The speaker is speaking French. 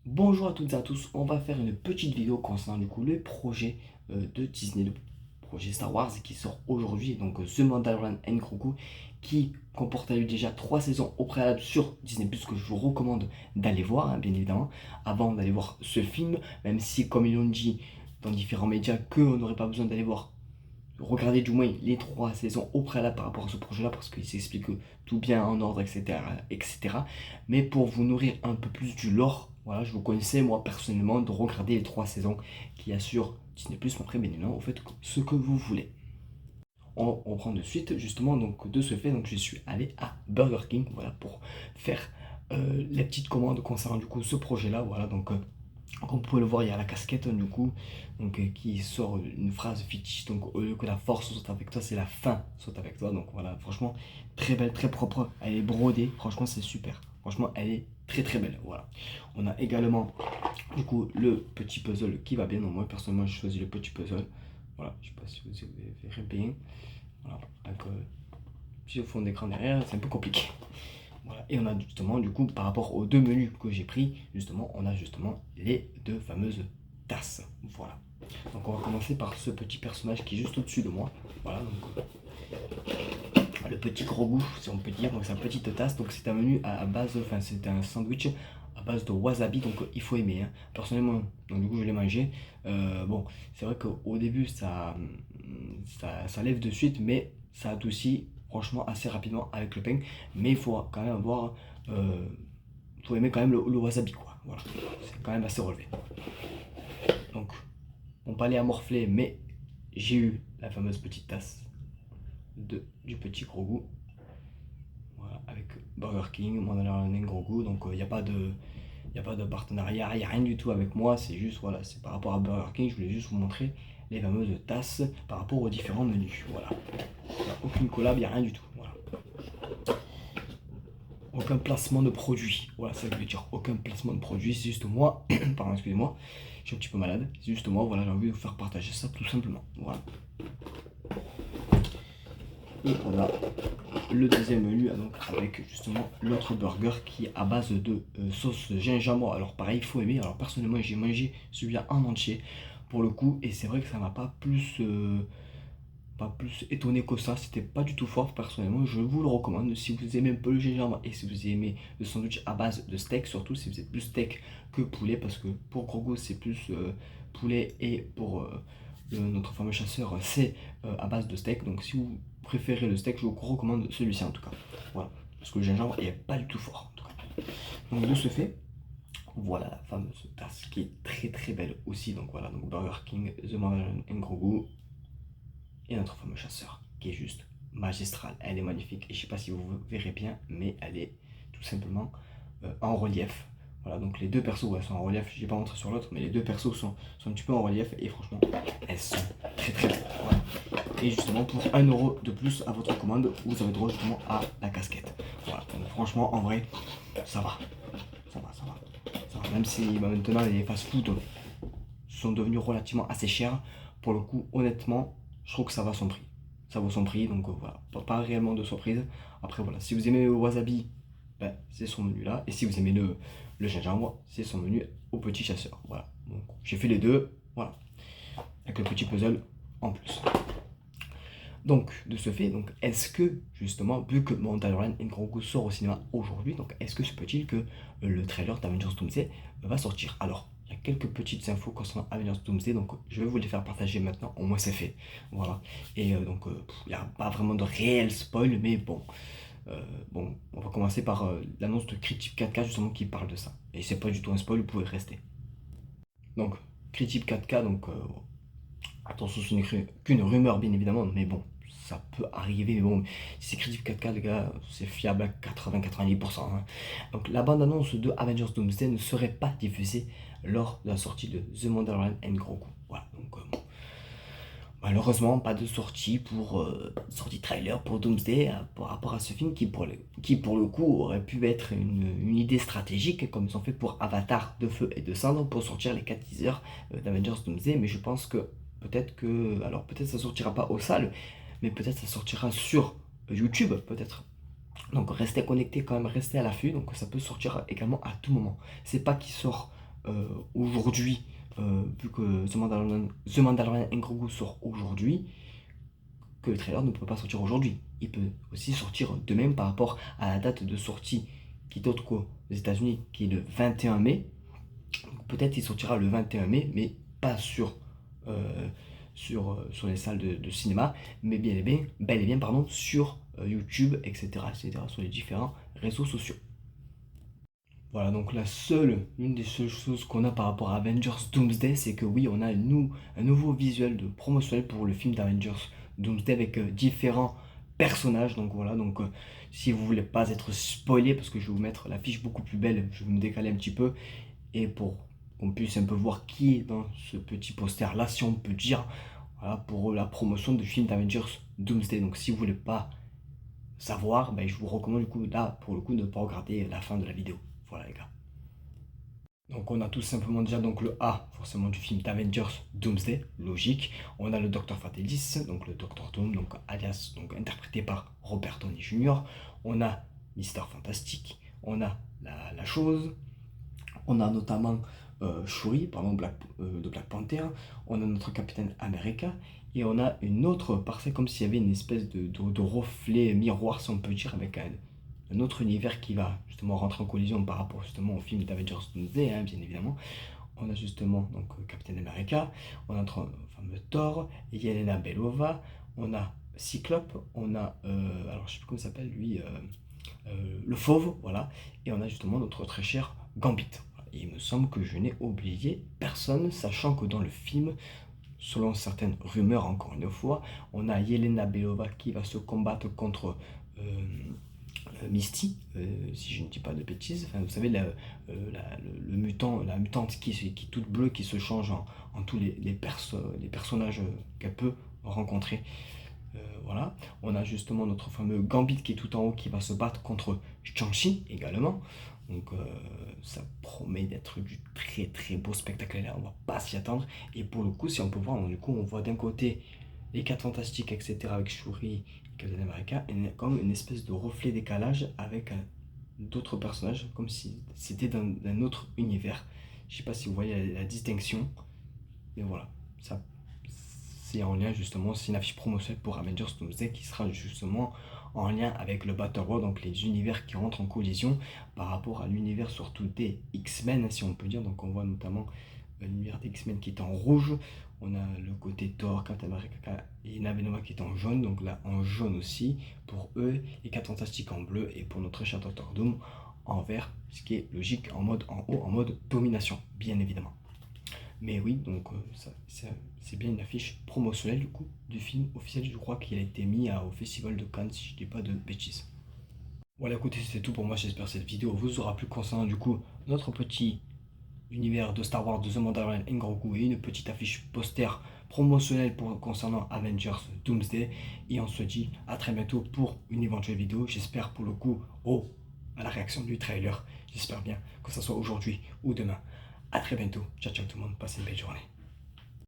Bonjour à toutes et à tous, on va faire une petite vidéo concernant du coup le projet de Disney, le projet Star Wars qui sort aujourd'hui, donc The Mandalorian and Grogu, qui comporte à lui déjà 3 saisons au préalable sur Disney+, que je vous recommande d'aller voir, hein, bien évidemment, avant d'aller voir ce film, même si comme ils l'ont dit dans différents médias, qu'on n'aurait pas besoin d'aller voir, regardez du moins les 3 saisons au préalable par rapport à ce projet-là, parce qu'il s'explique tout bien en ordre, etc., etc. Mais pour vous nourrir un peu plus du lore, voilà, je vous conseille moi personnellement de regarder les 3 saisons qu'il y a sur Disney+, mais après bien évidemment, vous faites ce que vous voulez. On reprend de suite, justement, donc de ce fait, donc je suis allé à Burger King, voilà, pour faire les petites commandes concernant du coup ce projet-là, voilà, donc comme vous pouvez le voir, il y a la casquette du coup, donc qui sort une phrase fictive. Donc au lieu que la force soit avec toi, c'est la fin soit avec toi. Donc voilà, franchement, très belle, très propre. Elle est brodée. Franchement, c'est super. Franchement, elle est très très belle. Voilà. On a également du coup le petit puzzle qui va bien. Donc moi personnellement, j'ai choisi le petit puzzle. Voilà, je sais pas si vous verrez bien. Voilà, avec petit fond d'écran derrière, c'est un peu compliqué. Voilà. Et on a justement, du coup, par rapport aux deux menus que j'ai pris, justement, on a justement les deux fameuses tasses. Voilà. Donc on va commencer par ce petit personnage qui est juste au-dessus de moi. Voilà, donc le petit gros goût, si on peut dire. Donc c'est une petite tasse. Donc c'est un menu à base, enfin c'est un sandwich à base de wasabi. Donc il faut aimer, hein. Personnellement, donc du coup je l'ai mangé. Bon, c'est vrai qu'au début ça lève de suite, mais ça adoucit franchement assez rapidement avec le pain. Mais il faut quand même avoir, faut aimer quand même le wasabi quoi. Voilà, c'est quand même assez relevé. Donc mon palais a morflé, mais j'ai eu la fameuse petite tasse du petit gros goût. Voilà, avec Burger King, moi dans un gros goût, donc il n'y a pas de. Il n'y a pas de partenariat, il n'y a rien du tout avec moi, c'est juste, voilà, c'est par rapport à Burger King, je voulais juste vous montrer les fameuses tasses par rapport aux différents menus, voilà. Il n'y a aucune collab, il n'y a rien du tout, voilà. Aucun placement de produit, voilà, ça veut dire aucun placement de produit, c'est juste moi, pardon, excusez-moi, je suis un petit peu malade, c'est juste moi, voilà, j'ai envie de vous faire partager ça tout simplement, voilà. Et on a le deuxième menu donc avec justement l'autre burger qui est à base de sauce gingembre. Alors pareil, il faut aimer. Alors personnellement, j'ai mangé celui-là en entier pour le coup et c'est vrai que ça m'a pas plus étonné que ça. C'était pas du tout fort personnellement. Je vous le recommande si vous aimez un peu le gingembre et si vous aimez le sandwich à base de steak, surtout si vous êtes plus steak que poulet parce que pour Grogu c'est plus poulet et pour notre fameux chasseur c'est à base de steak. Donc si vous préférez le steak, je vous recommande celui-ci en tout cas. Voilà, parce que le gingembre est pas du tout fort en tout cas. Donc de ce fait, voilà la fameuse tasse qui est très très belle aussi. Donc voilà, donc Burger King, The Mandalorian and Grogu et notre fameux chasseur qui est juste magistral. Elle est magnifique et je sais pas si vous verrez bien, mais elle est tout simplement en relief. Voilà, donc les deux persos ouais, sont en relief. Je n'ai pas montré sur l'autre, mais les deux persos sont un petit peu en relief et franchement, elles sont très très belles. Voilà. Et justement, pour 1 € de plus à votre commande, vous avez droit justement à la casquette. Voilà, donc franchement, en vrai, ça va. Ça va, ça va. Ça va. Même si bah, maintenant les fast-food sont devenus relativement assez chers, pour le coup, honnêtement, je trouve que ça va son prix. Ça vaut son prix, donc voilà, pas réellement de surprise. Après, voilà, si vous aimez le wasabi, ben, c'est son menu là. Et si vous aimez le gingembre, c'est son menu au petit chasseur. Voilà, donc j'ai fait les deux, voilà, avec le petit puzzle en plus. Donc, de ce fait, donc, est-ce que, justement, vu que Mandalorian and Grogu sort au cinéma aujourd'hui, donc est-ce que se peut-il que le trailer d'Avengers Doomsday va sortir? Alors, il y a quelques petites infos concernant Avengers Doomsday, donc je vais vous les faire partager maintenant, au moins c'est fait. Voilà. Et donc, il n'y a pas vraiment de réel spoil, mais bon. Bon, on va commencer par l'annonce de Critique 4K, justement, qui parle de ça. Et c'est pas du tout un spoil, vous pouvez rester. Donc, Critique 4K, donc attention, ce n'est qu'une rumeur, bien évidemment, mais bon, ça peut arriver. Mais bon, si c'est crédible 4K, les gars, c'est fiable à 80-90%, hein. Donc, la bande-annonce de Avengers Doomsday ne serait pas diffusée lors de la sortie de The Mandalorian and Grogu. Voilà, donc bon. Malheureusement, pas de sortie trailer pour Doomsday par rapport à ce film qui pour le coup aurait pu être une idée stratégique comme ils ont fait pour Avatar de feu et de cendre pour sortir les 4 teasers d'Avengers Doomsday. Mais je pense que alors peut-être ça sortira pas aux salles, mais peut-être ça sortira sur YouTube peut-être. Donc restez connectés quand même, restez à l'affût. Donc ça peut sortir également à tout moment. C'est pas qu'il sort aujourd'hui, vu que The Mandalorian and Grogu sort aujourd'hui, que le trailer ne peut pas sortir aujourd'hui. Il peut aussi sortir demain par rapport à la date de sortie qui est autre qu'aux États-Unis, qui est le 21 mai. Peut-être il sortira le 21 mai, mais pas sur les salles de cinéma, mais bel et bien pardon, sur YouTube, etc., sur les différents réseaux sociaux. Voilà, donc l'une des seules choses qu'on a par rapport à Avengers Doomsday, c'est que oui, on a un nouveau visuel de promotionnel pour le film d'Avengers Doomsday avec différents personnages. Donc voilà, donc si vous voulez pas être spoilé, parce que je vais vous mettre l'affiche beaucoup plus belle, je vais me décaler un petit peu, et pour qu'on puisse un peu voir qui est dans ce petit poster là, si on peut dire, voilà, pour la promotion du film d'Avengers Doomsday. Donc si vous voulez pas savoir, ben, je vous recommande du coup là, pour le coup, de ne pas regarder la fin de la vidéo. Voilà les gars. Donc on a tout simplement déjà donc le A forcément du film d'Avengers Doomsday, logique. On a le Dr Fatalis, donc le Dr Doom, donc alias donc interprété par Robert Downey Jr. On a Mister Fantastic, on a la chose, on a notamment Shuri, pardon, de Black Panther, on a notre Capitaine America, et on a une autre parcelle comme s'il y avait une espèce de reflet miroir, si on peut dire, avec un autre univers qui va justement rentrer en collision par rapport justement au film d'Avengers Doomsday, hein, bien évidemment. On a justement donc Captain America, on a notre fameux Thor, Yelena Belova, on a Cyclope, on a, alors je sais plus comment il s'appelle lui, le Fauve, voilà, et on a justement notre très cher Gambit. Et il me semble que je n'ai oublié personne, sachant que dans le film, selon certaines rumeurs encore une fois, on a Yelena Belova qui va se combattre contre Misty, si je ne dis pas de bêtises. Enfin, vous savez, le mutant, la mutante qui est toute bleue, qui se change en tous les personnages qu'elle peut rencontrer. Voilà. On a justement notre fameux Gambit qui est tout en haut, qui va se battre contre Shang-Chi également. Donc ça promet d'être du très très beau spectacle là, on va pas s'y attendre. Et pour le coup, si on peut voir, du coup, on voit d'un côté les 4 Fantastiques, etc. avec Shuri et Captain America, et comme une espèce de reflet décalage avec d'autres personnages, comme si c'était d'un autre univers. Je sais pas si vous voyez la distinction, mais voilà, ça c'est en lien justement, c'est une affiche promotionnelle pour Avengers Doomsday qui sera justement en lien avec le Battle World, donc les univers qui rentrent en collision par rapport à l'univers surtout des X-Men, si on peut dire. Donc on voit notamment l'univers des X-Men qui est en rouge, on a le côté Thor, Captain America et Navenova qui est en jaune, donc là en jaune aussi pour eux, et 4 Fantastiques en bleu, et pour notre cher Doctor Doom en vert, ce qui est logique en mode en haut, en mode domination, bien évidemment. Mais oui, donc c'est bien une affiche promotionnelle du coup du film officiel, je crois qu'il a été mis au Festival de Cannes si je dis pas de bêtises. Voilà, écoutez, c'est tout pour moi, j'espère que cette vidéo vous aura plu concernant du coup notre petit univers de Star Wars de The Mandalorian and Grogu, et une petite affiche poster promotionnelle concernant Avengers Doomsday. Et on se dit à très bientôt pour une éventuelle vidéo, j'espère pour le coup à la réaction du trailer, j'espère bien que ce soit aujourd'hui ou demain. À très bientôt, ciao ciao tout le monde, passez une belle journée.